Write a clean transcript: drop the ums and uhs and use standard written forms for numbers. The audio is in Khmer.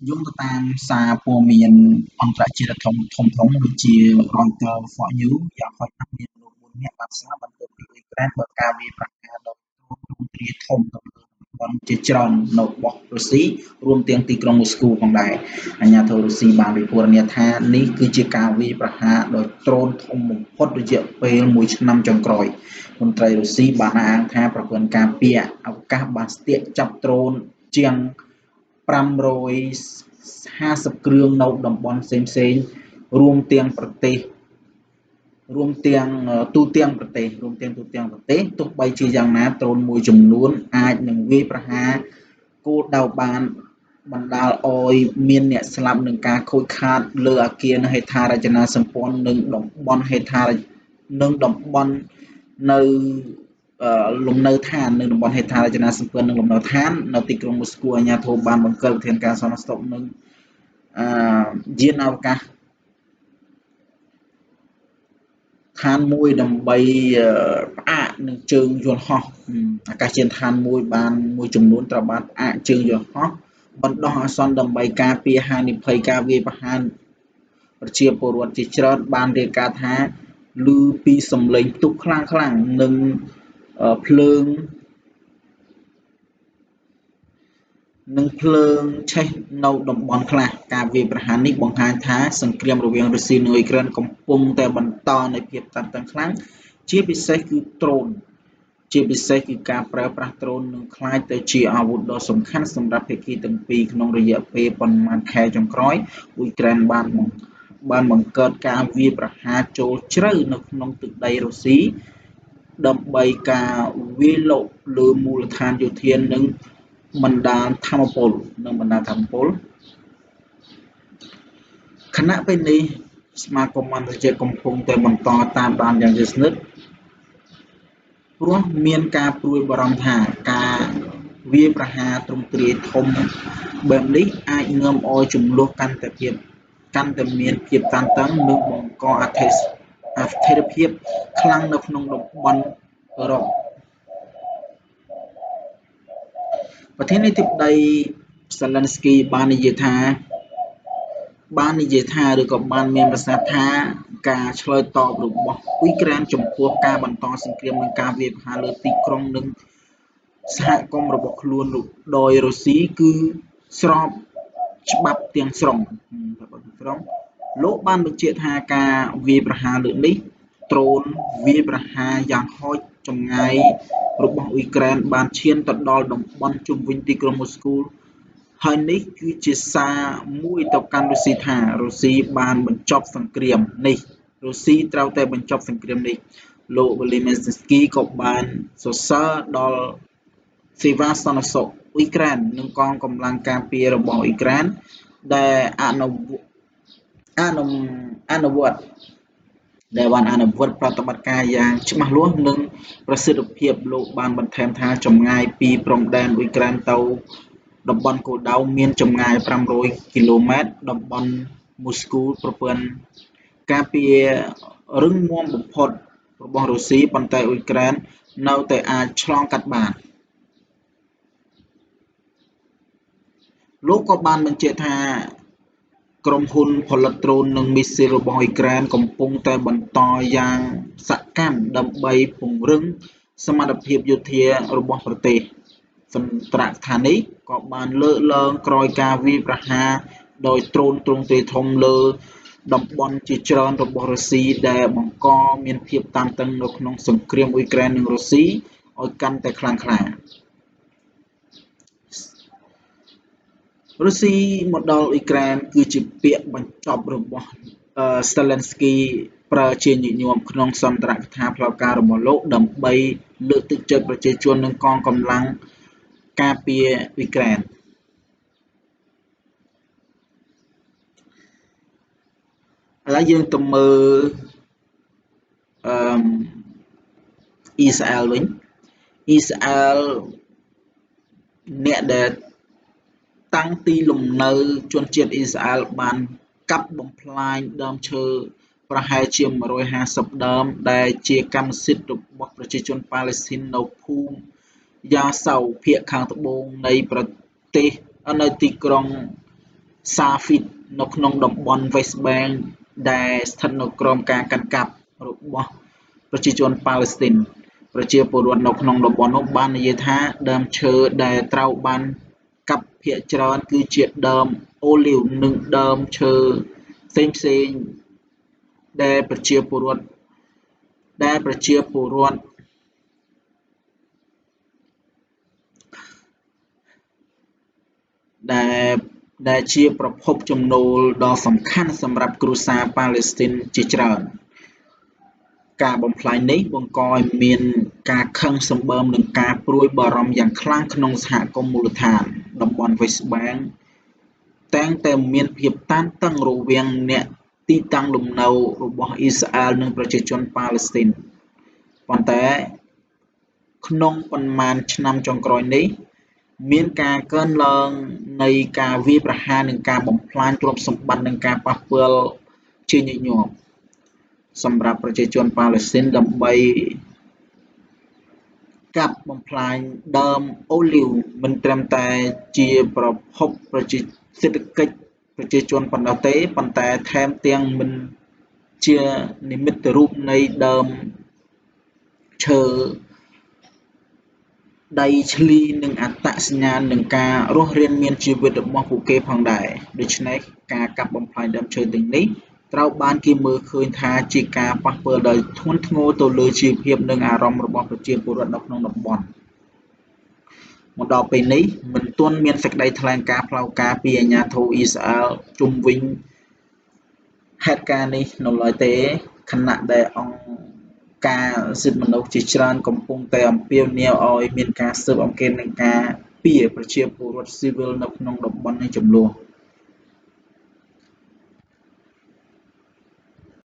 យោងទៅតាមសារព័ត៌មានអន្តរជាតិធំដូចជា Reuters For You យ៉ាងហោចណាស់មានមនុស្ស4នាក់បានស្លាប់បន្ទាប់ពីអ៊ុយក្រែនបើកការវាយប្រហារដោយទ្រង់ទ្រាយធំទៅលើតំបន់ជាច្រើននៅរបស់រុស្ស៊ីរួមទាំងទីក្រុងមូស្គូផងដែរអាជ្ញាធររុស្ស៊ីបានពិពណ៌នាថានេះគឺជាការវាយប្រហារដោយដ្រូនធំបំផុតរយៈពេល1ឆ្នាំចុងក្រោយមន្ត្រីរុស្ស៊ីបានអះអាងថាប្រព័ន្ធការពារអវកាសបានស្ទាក់ចាប់ដ្រូនជាង550គ្រឿងនៅតំបន់ផ្សេងៗរួមទាំងប្រទេសរួមទាំងទូទាំងប្រទេសទោះបីជាយ៉ាងណាដ្រូនមួយចំនួនអាចនឹងវាយប្រហារគោលដៅបានបណ្ដាលឲ្យមានអ្នកស្លាប់និងការខូចខាតលើអគារហេដ្ឋារចនាសម្ព័ន្ធនិងតំបន់នៅលំនៅឋាននៅតំបន់ហេដ្ឋារចនាសម្ព័ន្ធនិងលំនៅឋាននៅទីក្រុងមូស្គូអាជ្ញាធរបានបង្កើតវិធានការសន្តិសុខនិងយានអវកាសឋានមួយដើម្បីផ្អាកនឹងជើងយន្តហោះអាកាសយានដ្ឋានមួយចំនួនត្រូវបានផ្អាកជើងយន្តហោះបណ្ដោះអាសន្នដើម្បីការពារហានិភ័យការវាយប្រហារប្រជាពលរដ្ឋជាច្រើនបានរាយការណ៍ថាឮពីសំឡេងផ្ទុះខ្លាំងៗនិងភ្លើងឆេះនៅតំបន់ខ្លះការវាយប្រហារនេះបង្ហាញថាសង្គ្រាមរវាងរុស្ស៊ីនិងអ៊ុយក្រែនកំពុងតែបន្តនៃភាពតានតឹងខ្លាំងជាពិសេសគឺការប្រើប្រាស់ដ្រូននឹងក្លាយទៅជាអាវុធដ៏សំខាន់សម្រាប់ភាគីទាំងពីរក្នុងរយៈពេលប៉ុន្មានខែចុងក្រោយអ៊ុយក្រែនបានបង្កើតការវាយប្រហារចូលជ្រៅនៅក្នុងទឹកដីរុស្ស៊ីដើម្បីការវាយលុកលើមូលដ្ឋានយោធានិងបណ្ដាញថាមពលខណៈពេលនេះសមាគមអន្តរជាតិកំពុងតែបន្តតាមដានយ៉ាងជិតស្និទ្ធព្រោះមានការព្រួយបារម្ភថាការវាយប្រហារទ្រង់ទ្រាយធំបែបនេះអាចនាំឲ្យជម្លោះកាន់តែមានភាពតានតឹងនិងបង្កអស្ថិរភាពខ្លាំងនៅក្នុងតំបន់អឺរ៉ុបប្រធានាធិបតី Zelensky បាននិយាយថាឬក៏បានមានប្រសាសន៍ថាការឆ្លើយតបរបស់អ៊ុយក្រែនចំពោះការបន្តសង្គ្រាមនិងការវាយប្រហារលើទីក្រុងនិងសហគមន៍របស់ខ្លួនដោយរុស្ស៊ីគឺស្របច្បាប់ទាំងស្រុងលោកបានបញ្ជាក់ថាការវាយប្រហារលើកនេះដ្រូនវាយប្រហារយ៉ាងហោចចម្ងាយរបស់អ៊ុយក្រែនបានឈានទៅដល់តំបន់ជុំវិញទីក្រុងមូស្គូហើយនេះគឺជាសារមួយទៅកាន់រុស្ស៊ីថារុស្ស៊ីបានបញ្ចប់សង្គ្រាមនេះរុស្ស៊ីត្រូវតែបញ្ចប់សង្គ្រាមនេះលោក Zelensky ក៏បានសរសើរដល់សេវាសន្តិសុខអ៊ុយក្រែននិងកងកម្លាំងការពាររបស់អ៊ុយក្រែនដែលអនុវត្តប្រតិបត្តិការយ៉ាងច្បាស់លាស់និងប្រសិទ្ធភាពលោកបានបន្ថែមថាចម្ងាយពីព្រំដែនអ៊ុយក្រែនទៅតំបន់គោលដៅមានចម្ងាយ500គីឡូម៉ែត្រតំបន់មូស្គូប្រព័ន្ធការពាររឹងមាំបំផុតរបស់រុស្ស៊ីប៉ុន្តែអ៊ុយក្រែននៅតែអាចឆ្លងកាត់បានលោកក៏បានបញ្ជាក់ថាក្រុមហ៊ុនផលិតដ្រូននិងមីស៊ីលរបស់អ៊ុយក្រែនកំពុងតែបន្តយ៉ាងសកម្មដើម្បីពង្រឹងសមត្ថភាពយោធារបស់ប្រទេសសន្ទរកថានេះក៏បានលើកឡើងក្រោយការវាយប្រហារដោយដ្រូនទ្រង់ទ្រាយធំលើតំបន់ជាច្រើនរបស់រុស្ស៊ីដែលបង្កមានភាពតានតឹងនៅក្នុងសង្គ្រាមអ៊ុយក្រែននិងរុស្ស៊ីឲ្យកាន់តែខ្លាំងក្លារុស្ស៊ីមកដល់អ៊ុយក្រែនគឺជាពាក្យបញ្ចប់របស់ Zelensky ប្រើជាញឹកញាប់ក្នុងសន្ទរកថាផ្លូវការរបស់លោកដើម្បីលើកទឹកចិត្តប្រជាជននិងកងកម្លាំងការពារអ៊ុយក្រែនឥឡូវយើងទៅមើលអ៊ីស្រាអែលវិញអ៊ីស្រាអែលអ្នកដែលតាំងទីលំនៅជនជាតិអ៊ីស្រាអែលបានកាប់បំផ្លាញដើមឈើប្រហែលជា150ដើមដែលជាកម្មសិទ្ធិរបស់ប្រជាជនប៉ាឡេស្ទីននៅភូមិយ៉ាសូវភាគខាងត្បូងនៃប្រទេសនៅទីក្រុង សាហ្វីតនៅក្នុងតំបន់ West Bank ដែលស្ថិតនៅក្រោមការកាន់កាប់របស់ប្រជាជនប៉ាឡេស្ទីនប្រជាពលរដ្ឋនៅក្នុងតំបន់នោះបាននិយាយថាដើមឈើដែលត្រូវបានកាប់ភាគច្រើនគឺជាដើមអូលីវនិងដើមឈើផ្សេងៗដែលប្រជាពលរដ្ឋដែលជាប្រភពចំណូលដ៏សំខាន់សម្រាប់គ្រួសារប៉ាឡេស្ទីនជាច្រើនការបំផ្លាញនេះបង្កឱ្យមានការខឹងសម្បើមនិងការព្រួយបារម្ភយ៉ាងខ្លាំងក្នុងសហគមន៍មូលដ្ឋានតំបន់ West Bank តែងតែមានភាពតានតឹងរវាងអ្នកទីតាំងលំនៅរបស់អ៊ីស្រាអែលនិងប្រជាជនប៉ាឡេស្ទីនប៉ុន្តែក្នុងប៉ុន្មានឆ្នាំចុងក្រោយនេះមានការកើនឡើងនៃការវាយប្រហារនិងការបំផ្លាញទ្រព្យសម្បត្តិនិងការប៉ះពាល់ជាញឹកញាប់សម្រាប់ប្រជាជនប៉ាឡេស្ទីនដើម្បីកាប់បំផ្លាញដើមអូលីវមិនត្រឹមតែជាប្រភពសេដ្ឋកិច្ចប្រជាជនប៉ុណ្ណោះទេប៉ុន្តែថែមទាំងមិនជានិមិត្តរូបនៃដើមឈើដីធ្លីនិងអត្តសញ្ញាណនិងការរស់រានមានជីវិតរបស់ពួកគេផងដែរដូច្នេះការកាប់បំផ្លាញដើមឈើទាំងនេះត្រូវបានគេមើលឃើញថាជាការប៉ះពាល់ដ៏ធ្ងន់ធ្ងរទៅលើជីវភាពនិងអារម្មណ៍របស់ប្រជាពលរដ្ឋនៅក្នុងតំបន់មកដល់ពេលនេះមិនទាន់មានសេចក្តីថ្លែងការណ៍ផ្លូវការពីអាជ្ញាធរអ៊ីស្រាអែលជុំវិញហេតុការណ៍នេះនៅឡើយទេខណៈដែលអង្គការសិទ្ធិមនុស្សជាច្រើនកំពុងតែអំពាវនាវឱ្យមានការស៊ើបអង្កេតនិងការពារប្រជាពលរដ្ឋស៊ីវិលនៅក្នុងតំបន់នៃជម្លោះ